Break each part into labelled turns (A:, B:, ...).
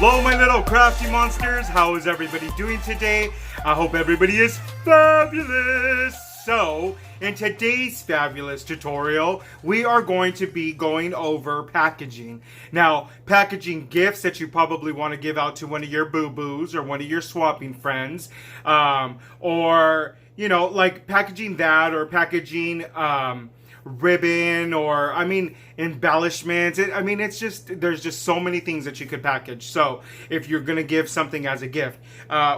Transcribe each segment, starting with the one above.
A: Hello my little crafty monsters, how is everybody doing today? I hope everybody is fabulous. So, in today's fabulous tutorial, we are going to be going over packaging. Now, packaging gifts that you probably want to give out to one of your boo-boos or one of your swapping friends. Or, you know, like packaging that or packaging ribbon or embellishments. It's just, there's just so many things that you could package. So if you're gonna give something as a gift,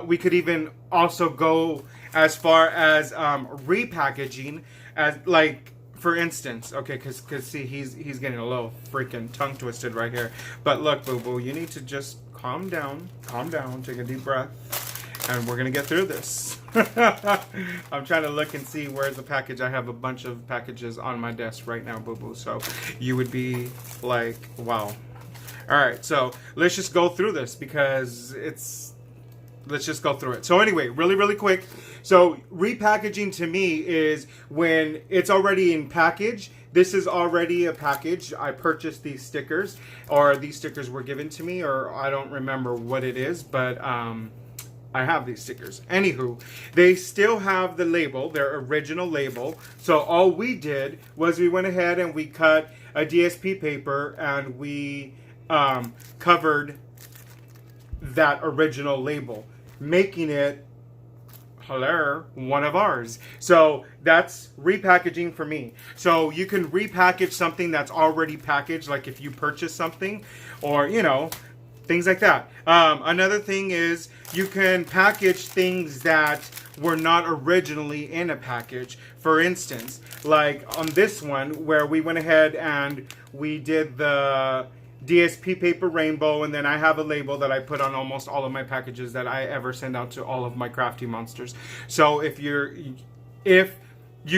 A: we could even also go as far as repackaging, as like, for instance, okay, because see, he's getting a little freaking tongue twisted right here. But look, boo boo, you need to just calm down, take a deep breath, and we're gonna get through this. I'm trying to look and see where's the package. I have a bunch of packages on my desk right now, boo boo. So you would be like, wow. All right, so let's just go through this because let's just go through it. So anyway, really quick. So repackaging to me is when it's already in package. This is already a package. I purchased these stickers, or these stickers were given to me, or I don't remember what it is, but I have these stickers. Anywho, they still have the label, their original label. So all we did was we went ahead and we cut a DSP paper and we covered that original label, making it one of ours. So that's repackaging for me. So you can repackage something that's already packaged, like if you purchase something, or you know, things like that. Another thing is you can package things that were not originally in a package. For instance, like on this one where we went ahead and we did the DSP paper rainbow, and then I have a label that I put on almost all of my packages that I ever send out to all of my crafty monsters. So if you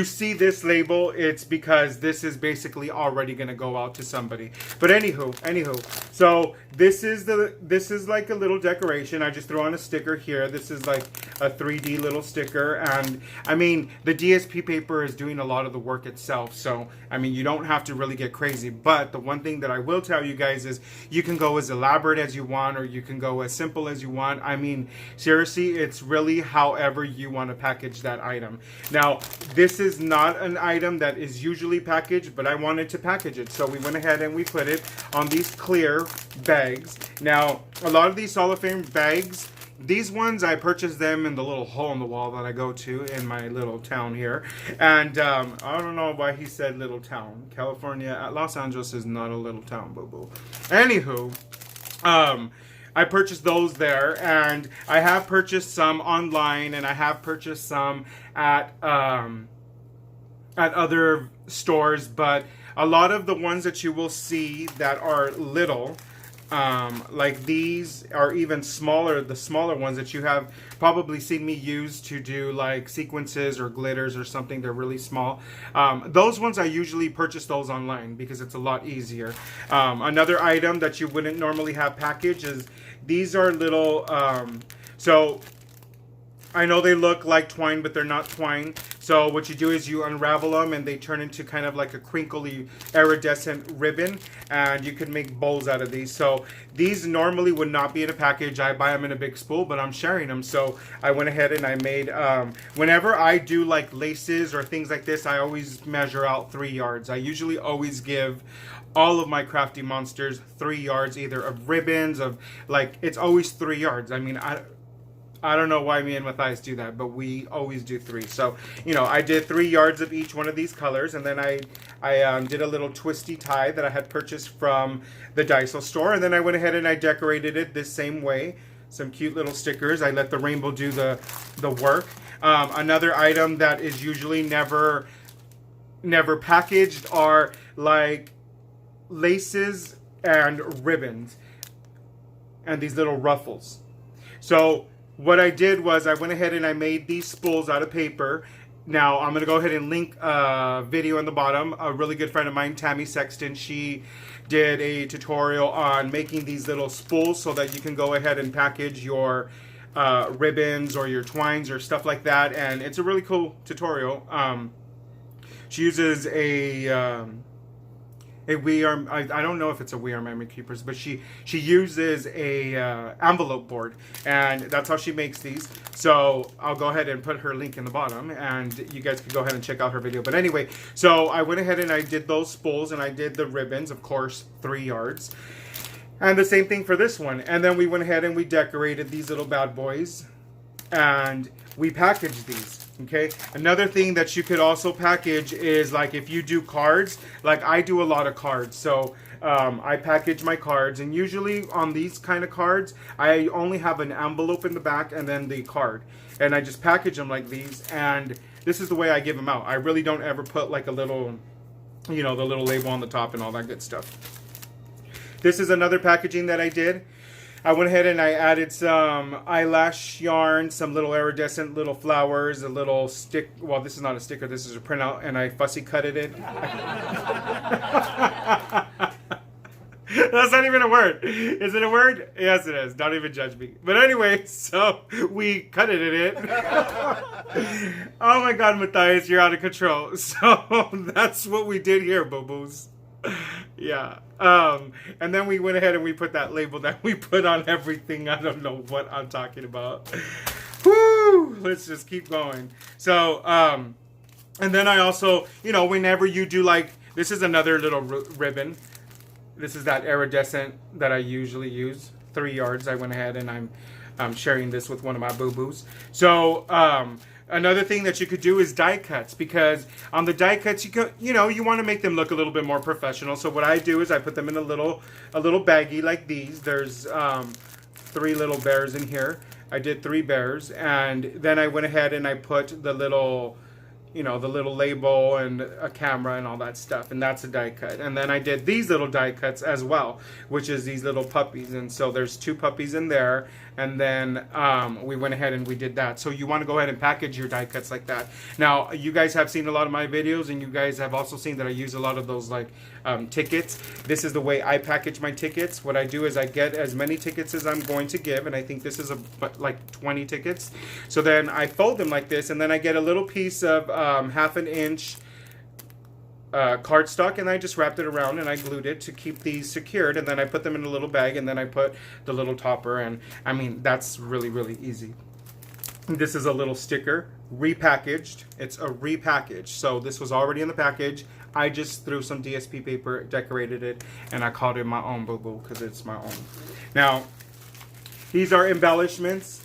A: see this label, it's because this is basically already going to go out to somebody. But anywho, so this is like a little decoration. I just threw on a sticker here. This is like a 3D little sticker, and I mean the DSP paper is doing a lot of the work itself, so I mean you don't have to really get crazy. But the one thing that I will tell you guys is you can go as elaborate as you want, or you can go as simple as you want. I mean, seriously, it's really however you want to package that item. Now, this is not an item that is usually packaged, but I wanted to package it, so we went ahead and we put it on these clear bags. Now, a lot of these cellophane bags, these ones, I purchased them in the little hole in the wall that I go to in my little town here. And I don't know why he said little town. California, Los Angeles is not a little town, boo-boo. Anywho, I purchased those there, and I have purchased some online, and I have purchased some at other stores, but a lot of the ones that you will see that are little, like these, are even smaller. The smaller ones that you have probably seen me use to do like sequences or glitters or something, they're really small. Those ones I usually purchase those online because it's a lot easier. Another item that you wouldn't normally have packaged is these are little, so I know they look like twine, but they're not twine. So what you do is you unravel them and they turn into kind of like a crinkly iridescent ribbon, and you can make bowls out of these. So these normally would not be in a package. I buy them in a big spool, but I'm sharing them. So I went ahead and I made, whenever I do like laces or things like this, I always measure out 3 yards. I usually always give all of my crafty monsters 3 yards, either of ribbons, of like, it's always 3 yards. I mean, I don't know why me and Matthias do that, but we always do 3. So, you know, I did 3 yards of each one of these colors, and then I did a little twisty tie that I had purchased from the Daiso store, and then I went ahead and I decorated it this same way. Some cute little stickers. I let the rainbow do the work. Another item that is usually never packaged are like laces and ribbons and these little ruffles. So what I did was I went ahead and I made these spools out of paper. Now I'm going to go ahead and link a video in the bottom. A really good friend of mine, Tammy, Sexton, she did a tutorial on making these little spools so that you can go ahead and package your ribbons or your twines or stuff like that. And it's a really cool tutorial. She uses a I don't know if it's a We Are Memory Keepers, but she uses a envelope board, and that's how she makes these. So I'll go ahead and put her link in the bottom, and you guys can go ahead and check out her video. But anyway, so I went ahead and I did those spools, and I did the ribbons, of course, 3 yards. And the same thing for this one. And then we went ahead and we decorated these little bad boys, and we packaged these. Okay, another thing that you could also package is, like, if you do cards, like I do a lot of cards, so I package my cards, and usually on these kind of cards I only have an envelope in the back and then the card, and I just package them like these, and this is the way I give them out. I really don't ever put like a little, you know, the little label on the top and all that good stuff. This is another packaging that I did. I went ahead and I added some eyelash yarn, some little iridescent little flowers, a little stick. Well, this is not a sticker, this is a printout, and I fussy cutted it. That's not even a word. Is it a word? Yes, it is. Don't even judge me. But anyway, so we cutted it. Oh my God, Matthias, you're out of control. So that's what we did here, boo-boos. Yeah. And then we went ahead and we put that label that we put on everything. I don't know what I'm talking about. Woo! Let's just keep going. So, and then I also, you know, whenever you do, like, this is another little ribbon. This is that iridescent that I usually use. 3 yards. I went ahead and I'm sharing this with one of my boo-boos. So, another thing that you could do is die cuts, because on the die cuts, you want to make them look a little bit more professional. So what I do is I put them in a little baggie like these. There's 3 little bears in here. I did 3 bears, and then I went ahead and I put the little, you know, the little label and a camera and all that stuff, and that's a die cut. And then I did these little die cuts as well, which is these little puppies, and so there's 2 puppies in there, and then we went ahead and we did that. So you want to go ahead and package your die cuts like that. Now, you guys have seen a lot of my videos, and you guys have also seen that I use a lot of those, like, tickets. This is the way I package my tickets. What I do is I get as many tickets as I'm going to give, and I think this is like 20 tickets. So then I fold them like this, and then I get a little piece of 1/2 inch cardstock, and I just wrapped it around and I glued it to keep these secured, and then I put them in a little bag, and then I put the little topper, and I mean, that's really, really easy. This is a little sticker, repackaged. It's a repackage. So this was already in the package. I just threw some DSP paper, decorated it, and I called it my own boo-boo because it's my own. Now, these are embellishments.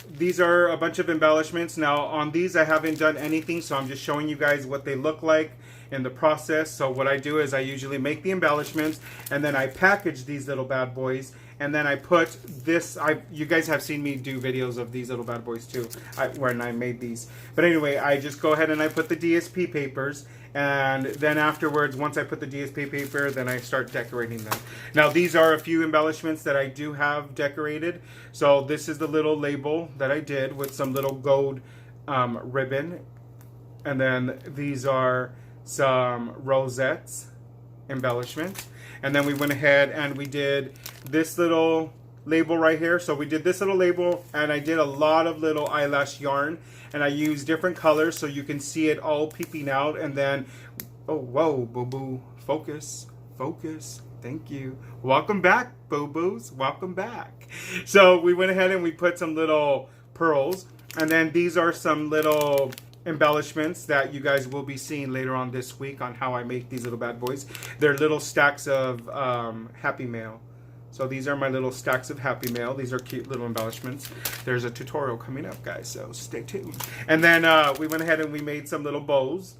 A: These are a bunch of embellishments. Now, on these, I haven't done anything, so I'm just showing you guys what they look like in the process. So what I do is I usually make the embellishments, and then I package these little bad boys, and then I put this. You guys have seen me do videos of these little bad boys too, when I made these. But anyway, I just go ahead and I put the DSP papers, and then afterwards, once I put the DSP paper, then I start decorating them. Now, these are a few embellishments that I do have decorated. So this is the little label that I did with some little gold ribbon, and then these are some rosettes embellishment, and then we went ahead and we did this little label right here. So we did this little label, and I did a lot of little eyelash yarn, and I used different colors so you can see it all peeping out. And then, oh, whoa, boo-boo, focus, thank you. Welcome back, boo-boos, welcome back. So we went ahead and we put some little pearls, and then these are some little embellishments that you guys will be seeing later on this week on how I make these little bad boys. They're little stacks of Happy Mail. So these are my little stacks of Happy Mail. These are cute little embellishments. There's a tutorial coming up, guys, so stay tuned. And then we went ahead and we made some little bows.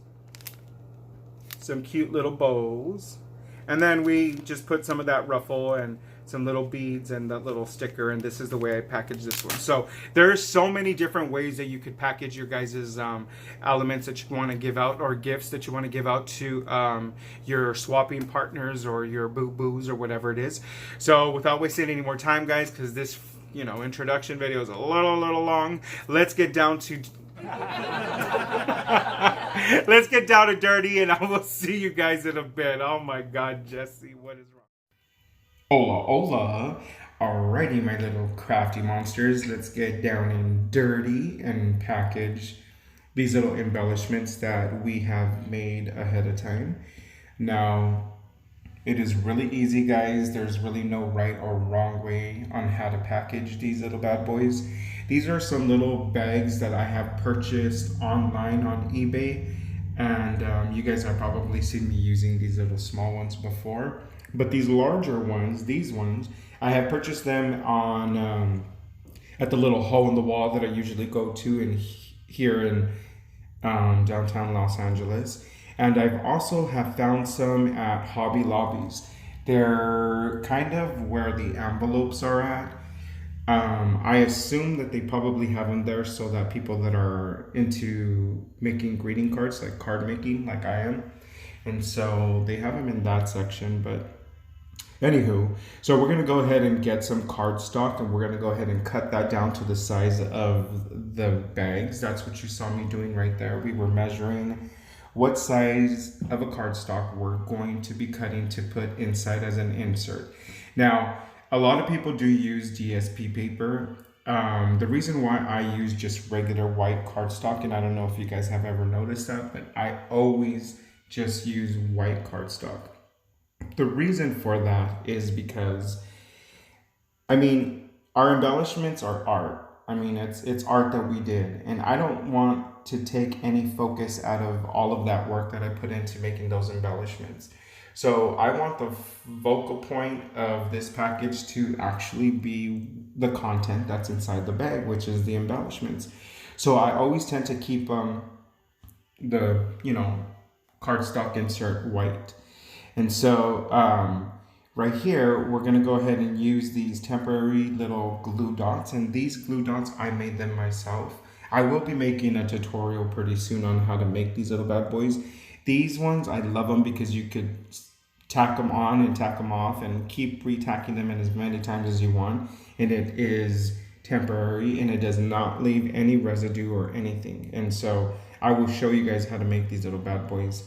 A: Some cute little bows. And then we just put some of that ruffle and some little beads and that little sticker, and this is the way I package this one. So there's so many different ways that you could package your guys' elements that you want to give out, or gifts that you want to give out to your swapping partners or your boo-boos or whatever it is. So without wasting any more time, guys, because this, you know, introduction video is a little long, let's get down to let's get down to dirty, and I will see you guys in a bit. Oh my God, Jesse, what is wrong? Hola, hola. Alrighty, my little crafty monsters, let's get down and dirty and package these little embellishments that we have made ahead of time. Now, It is really easy, guys. There's really no right or wrong way on how to package these little bad boys. These are some little bags that I have purchased online on eBay, and you guys have probably seen me using these little small ones before. But these larger ones, these ones, I have purchased them on at the little hole in the wall that I usually go to here in downtown Los Angeles. And I've also have found some at Hobby Lobbies. They're kind of where the envelopes are at. I assume that they probably have them there so that people that are into making greeting cards, like card making, like I am, and so they have them in that section. But anywho, so we're gonna go ahead and get some cardstock, and we're gonna go ahead and cut that down to the size of the bags. That's what you saw me doing right there. We were measuring what size of a cardstock we're going to be cutting to put inside as an insert. Now, a lot of people do use DSP paper. The reason why I use just regular white cardstock, and I don't know if you guys have ever noticed that, but I always just use white cardstock. The reason for that is because, I mean, our embellishments are art. I mean, it's art that we did, and I don't want to take any focus out of all of that work that I put into making those embellishments. So I want the focal point of this package to actually be the content that's inside the bag, which is the embellishments. So I always tend to keep the cardstock insert white. And so right here, we're gonna go ahead and use these temporary little glue dots. And these glue dots, I made them myself. I will be making a tutorial pretty soon on how to make these little bad boys. These ones, I love them because you could tack them on and tack them off and keep retacking them in as many times as you want. And it is temporary and it does not leave any residue or anything. And so I will show you guys how to make these little bad boys.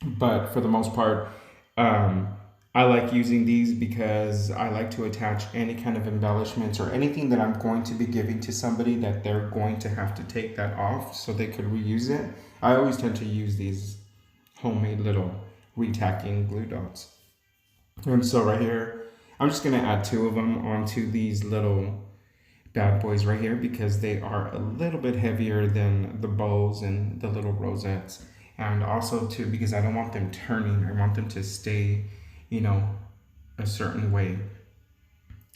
A: But for the most part, I like using these because I like to attach any kind of embellishments or anything that I'm going to be giving to somebody that they're going to have to take that off so they could reuse it. I always tend to use these homemade little retacking glue dots. And so right here, I'm just gonna add 2 of them onto these little bad boys right here because they are a little bit heavier than the bows and the little rosettes. And also too, because I don't want them turning, I want them to stay, a certain way.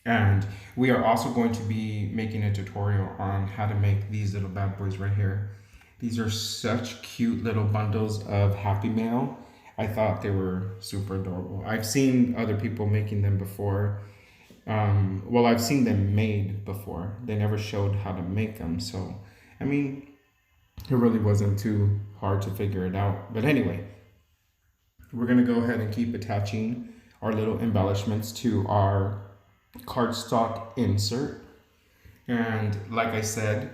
A: And we are also going to be making a tutorial on how to make these little bad boys right here. These are such cute little bundles of Happy Mail. I thought they were super adorable. I've seen other people making them before. Well, I've seen them made before. They never showed how to make them. So, I mean, it really wasn't too hard to figure it out. But anyway, we're gonna go ahead and keep attaching our little embellishments to our cardstock insert. And like I said,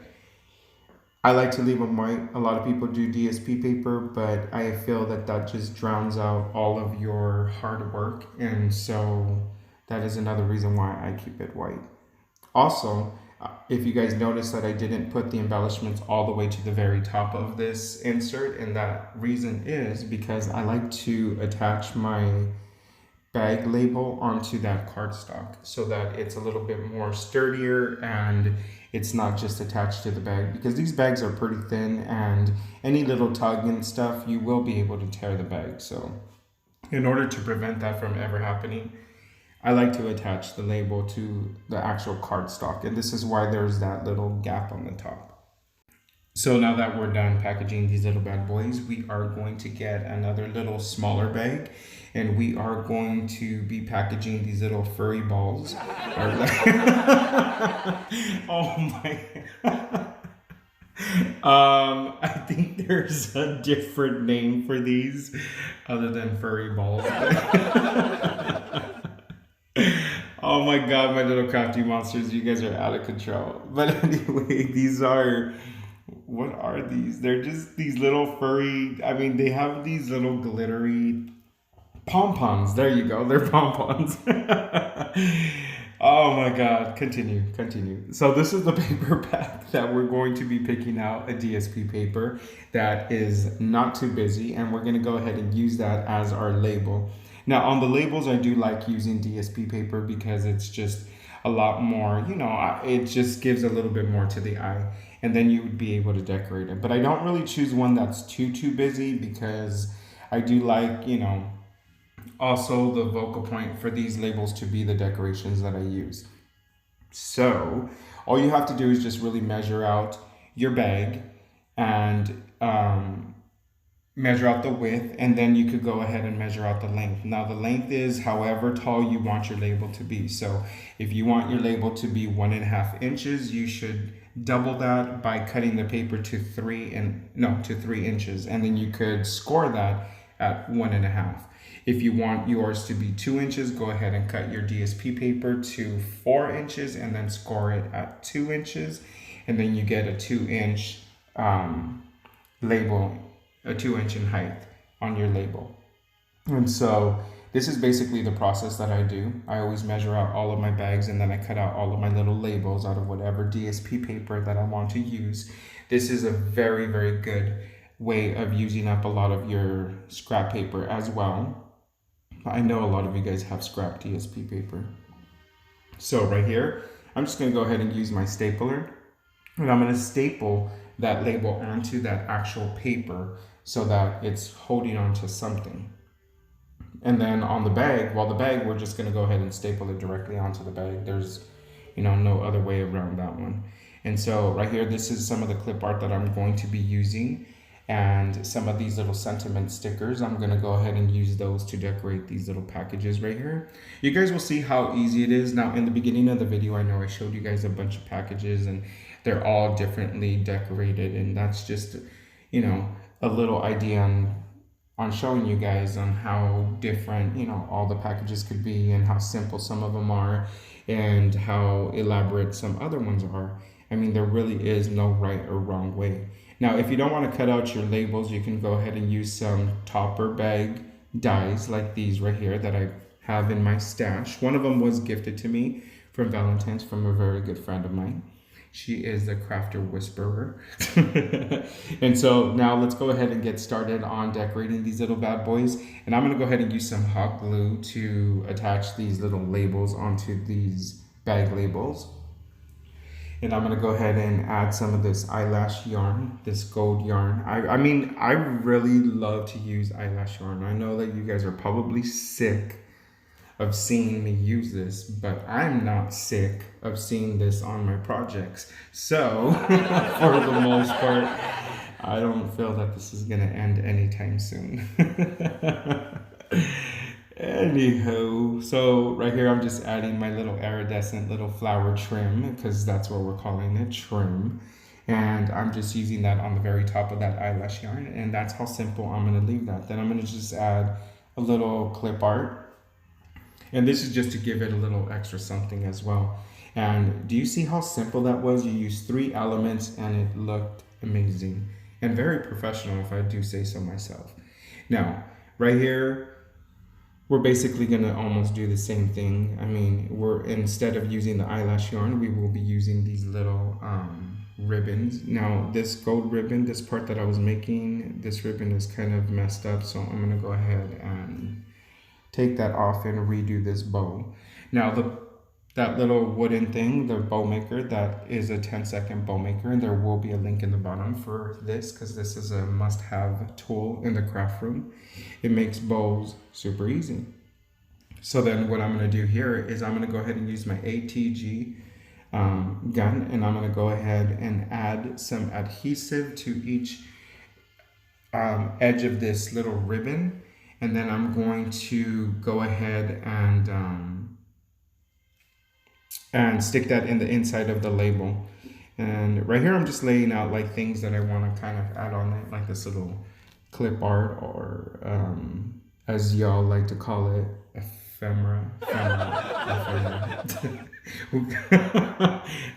A: I like to leave them white. A lot of people do DSP paper, but I feel that that just drowns out all of your hard work. And so that is another reason why I keep it white. Also, if you guys notice that I didn't put the embellishments all the way to the very top of this insert, and that reason is because I like to attach my bag label onto that cardstock so that it's a little bit more sturdier and it's not just attached to the bag, because these bags are pretty thin and any little tug and stuff, you will be able to tear the bag. So in order to prevent that from ever happening, I like to attach the label to the actual cardstock, and this is why there's that little gap on the top. So now that we're done packaging these little bad boys, we are going to get another little smaller bag, and we are going to be packaging these little furry balls. Oh my. I think there's a different name for these other than furry balls. Oh my god, my little crafty monsters, you guys are out of control. But anyway, these are, what are these? They're just these little furry, I mean, they have these little glittery pom-poms. There you go, they're pom-poms. Oh my god, continue. So this is the paper pack that we're going to be picking out, a DSP paper that is not too busy, and we're going to go ahead and use that as our label. Now on the labels, I do like using DSP paper because it's just a lot more, you know, it just gives a little bit more to the eye, and then you would be able to decorate it. But I don't really choose one that's too busy because I do like, you know, also the focal point for these labels to be the decorations that I use. So all you have to do is just really measure out your bag and measure out the width, and then you could go ahead and measure out the length. Now the length is however tall you want your label to be. So if you want your label to be 1.5 inches, you should double that by cutting the paper to 3 inches, and then you could score that at 1.5. If you want yours to be 2 inches, go ahead and cut your DSP paper to 4 inches and then score it at 2 inches, and then you get a 2-inch label, a 2-inch in height on your label. And so this is basically the process that I do. I always measure out all of my bags, and then I cut out all of my little labels out of whatever DSP paper that I want to use. This is a very, very good way of using up a lot of your scrap paper as well. I know a lot of you guys have scrap DSP paper. So right here, I'm just gonna go ahead and use my stapler, and I'm gonna staple that label onto that actual paper so that it's holding onto something. And then on the bag, we're just gonna go ahead and staple it directly onto the bag. There's, you know, no other way around that one. And so right here, this is some of the clip art that I'm going to be using, and some of these little sentiment stickers. I'm gonna go ahead and use those to decorate these little packages right here. You guys will see how easy it is. Now in the beginning of the video, I know I showed you guys a bunch of packages and they're all differently decorated, and that's just, you know, a little idea on showing you guys on how different, you know, all the packages could be, and how simple some of them are and how elaborate some other ones are. I mean, there really is no right or wrong way. Now, if you don't want to cut out your labels, you can go ahead and use some topper bag dies like these right here that I have in my stash. One of them was gifted to me from Valentine's from a very good friend of mine. She is the crafter whisperer. And so now let's go ahead and get started on decorating these little bad boys. And I'm going to go ahead and use some hot glue to attach these little labels onto these bag labels. And I'm gonna go ahead and add some of this eyelash yarn, this gold yarn. I mean, I really love to use eyelash yarn. I know that you guys are probably sick of seeing me use this, but I'm not sick of seeing this on my projects. So, for the most part, I don't feel that this is gonna end anytime soon. Anywho, so right here I'm just adding my little iridescent little flower trim, because that's what we're calling it, trim. And I'm just using that on the very top of that eyelash yarn, and that's how simple I'm going to leave that. Then I'm going to just add a little clip art, and this is just to give it a little extra something as well. And do you see how simple that was? You used 3 elements and it looked amazing and very professional, if I do say so myself. Now right here, we're basically going to almost do the same thing. I mean, instead of using the eyelash yarn, we will be using these little ribbons. Now, this gold ribbon, this part that I was making, this ribbon is kind of messed up, so I'm going to go ahead and take that off and redo this bow. Now, that little wooden thing, the bow maker, that is a 10-second bow maker, and there will be a link in the bottom for this, because this is a must-have tool in the craft room. It makes bows super easy. So then what I'm going to do here is I'm going to go ahead and use my ATG gun, and I'm going to go ahead and add some adhesive to each edge of this little ribbon, and then I'm going to go ahead and stick that in the inside of the label. And right here I'm just laying out like things that I want to kind of add on it, like this little clip art, or as y'all like to call it, ephemera.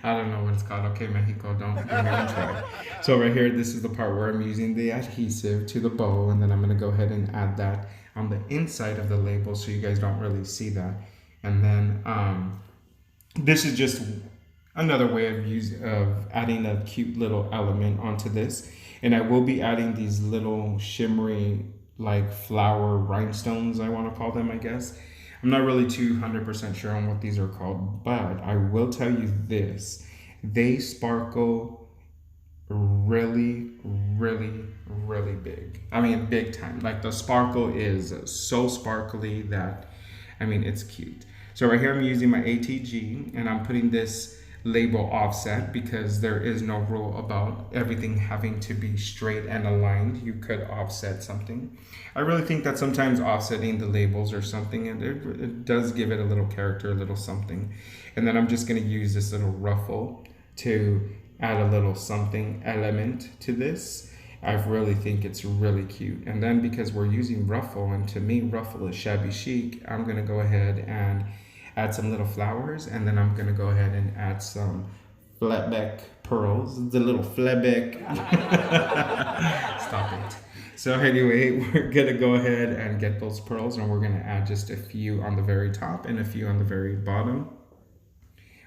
A: I don't know what it's called. Okay, Mexico, don't give me a try. So right here, this is the part where I'm using the adhesive to the bow, and then I'm going to go ahead and add that on the inside of the label so you guys don't really see that. And then this is just another way of adding a cute little element onto this. And I will be adding these little shimmery
B: like flower rhinestones, I want to call them, I guess. I'm not really 200% sure on what these are called, but I will tell you this. They sparkle really, really, really big. I mean, big time. Like the sparkle is so sparkly that, I mean, it's cute. So right here I'm using my ATG and I'm putting this label offset because there is no rule about everything having to be straight and aligned. You could offset something. I really think that sometimes offsetting the labels or something, and it does give it a little character, a little something. And then I'm just going to use this little ruffle to add a little something element to this. I really think it's really cute. And then because we're using ruffle, and to me ruffle is shabby chic, I'm going to go ahead and add some little flowers, and then I'm going to go ahead and add some flatback pearls, the little flatback. Stop it. So anyway, we're going to go ahead and get those pearls, and we're going to add just a few on the very top and a few on the very bottom.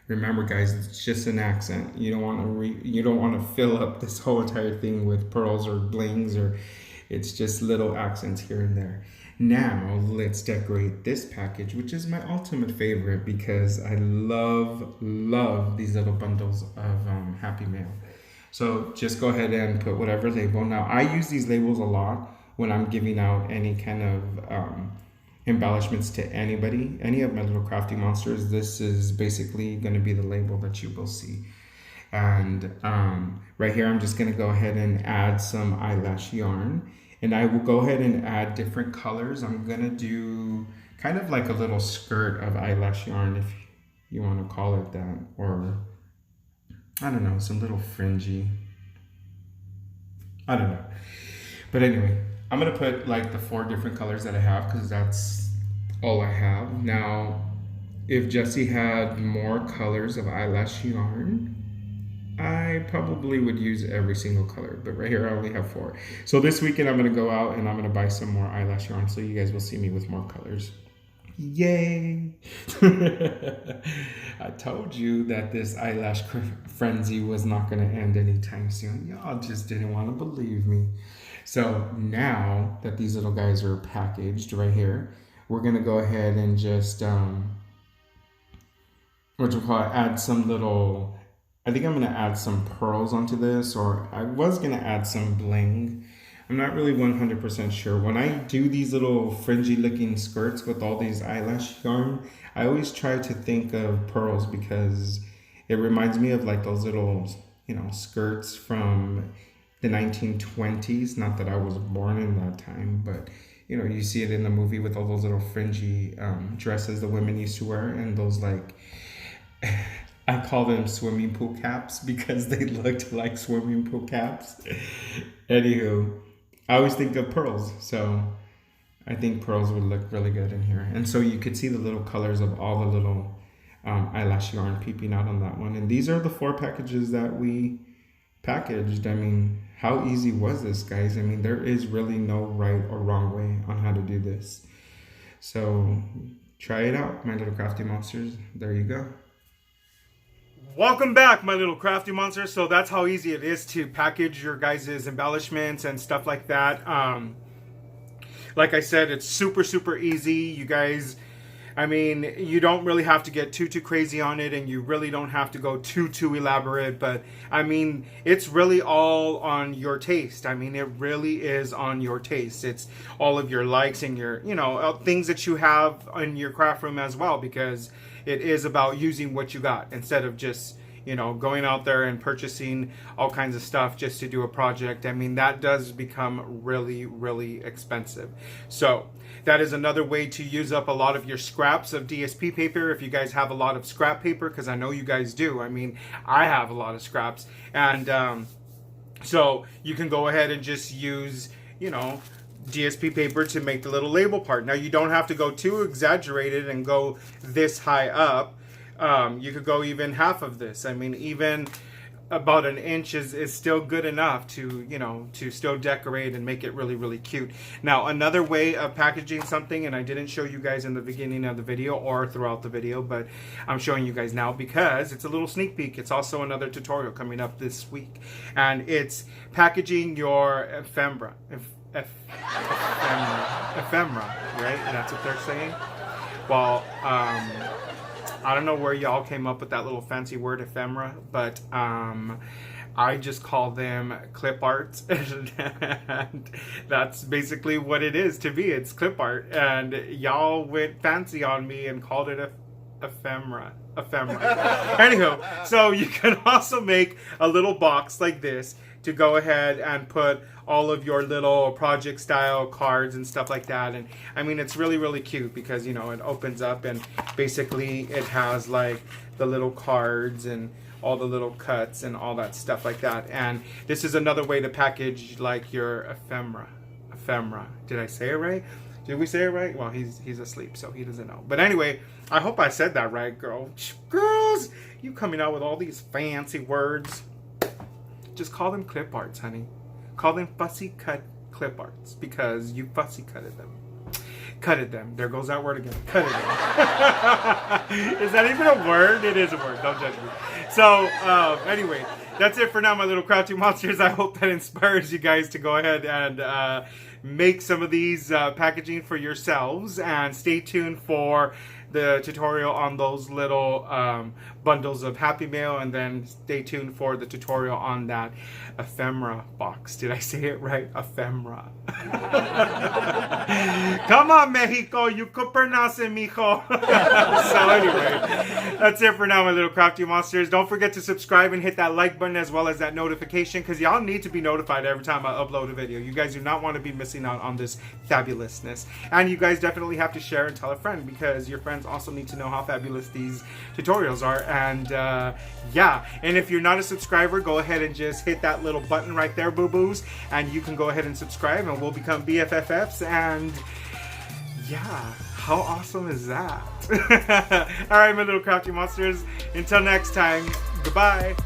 B: Remember, guys, it's just an accent. You don't want to fill up this whole entire thing with pearls or blings, or it's just little accents here and there. Now let's decorate this package, which is my ultimate favorite because I love these little bundles of Happy Mail. So just go ahead and put whatever label. Now I use these labels a lot when I'm giving out any kind of embellishments to anybody, any of my little crafty monsters. This is basically going to be the label that you will see. And right here I'm just going to go ahead and add some eyelash yarn, and I will go ahead and add different colors. I'm going to do kind of like a little skirt of eyelash yarn, if you want to call it that, or I don't know, some little fringy, I don't know. But anyway, I'm gonna put like the 4 different colors that I have because that's all I have. Now, if Jessie had more colors of eyelash yarn, I probably would use every single color, but right here I only have 4. So this weekend I'm gonna go out and I'm gonna buy some more eyelash yarn so you guys will see me with more colors. Yay! I told you that this eyelash frenzy was not going to end anytime soon. Y'all just didn't want to believe me. So now that these little guys are packaged right here, we're going to go ahead and just add some little, I think I'm going to add some pearls onto this, or I was going to add some bling. I'm not really 100% sure. When I do these little fringy looking skirts with all these eyelash yarn, I always try to think of pearls because it reminds me of like those little, skirts from the 1920s. Not that I was born in that time, but you see it in the movie with all those little fringy dresses the women used to wear, and those like, I call them swimming pool caps because they looked like swimming pool caps. Anywho, I always think of pearls, so I think pearls would look really good in here. And so you could see the little colors of all the little eyelash yarn peeping out on that one. And these are the 4 packages that we packaged. I mean, how easy was this, guys? I mean, there is really no right or wrong way on how to do this. So try it out, my little crafty monsters. There you go.
A: Welcome back, my little crafty monsters. So that's how easy it is to package your guys' embellishments and stuff like that. Like I said, it's super easy. You guys, I mean, you don't really have to get too crazy on it, and you really don't have to go too elaborate. But I mean, it's really all on your taste. I mean, it really is on your taste. It's all of your likes and your, things that you have in your craft room as well, because it is about using what you got instead of just, going out there and purchasing all kinds of stuff just to do a project. I mean, that does become really expensive. So that is another way to use up a lot of your scraps of DSP paper. If you guys have a lot of scrap paper, because I know you guys do. I mean, I have a lot of scraps. And so you can go ahead and just use, DSP paper to make the little label part. Now, you don't have to go too exaggerated and go this high up. You could go even half of this. I mean, even about an inch is still good enough to, to still decorate and make it really cute. Now, another way of packaging something, and I didn't show you guys in the beginning of the video or throughout the video, but I'm showing you guys now because it's a little sneak peek. It's also another tutorial coming up this week, and it's packaging your ephemera. ephemera, right? And that's what they're saying. Well, I don't know where y'all came up with that little fancy word ephemera, but I just call them clip art, and that's basically what it is to me. It's clip art, and y'all went fancy on me and called it ephemera. Anywho, so you can also make a little box like this to go ahead and put all of your little project style cards and stuff like that. And I mean, it's really, really cute because, you know, it opens up and basically it has like the little cards and all the little cuts and all that stuff like that. And this is another way to package like your ephemera. Did I say it right? Did we say it right? Well, he's asleep, so he doesn't know. But anyway, I hope I said that right, girls. You coming out with all these fancy words. Just call them clip arts, honey. Call them fussy cut clip arts because you fussy cutted them. Cutted them. There goes that word again. Cutted them. Is that even a word? It is a word. Don't judge me. So, anyway, that's it for now, my little crafty monsters. I hope that inspires you guys to go ahead and make some of these packaging for yourselves. And stay tuned for the tutorial on those little bundles of Happy Mail, and then stay tuned for the tutorial on that ephemera box. Did I say it right? Ephemera. Come on, Mexico, you could pronounce it, mijo. So anyway, that's it for now, my little crafty monsters. Don't forget to subscribe and hit that like button as well as that notification, because y'all need to be notified every time I upload a video. You guys do not want to be missing out on this fabulousness. And you guys definitely have to share and tell a friend, because your friends also need to know how fabulous these tutorials are. And yeah, and if you're not a subscriber, go ahead and just hit that little button right there, boo-boos, and you can go ahead and subscribe and we'll become BFFs. And yeah, how awesome is that? All right, my little crafty monsters, until next time, goodbye.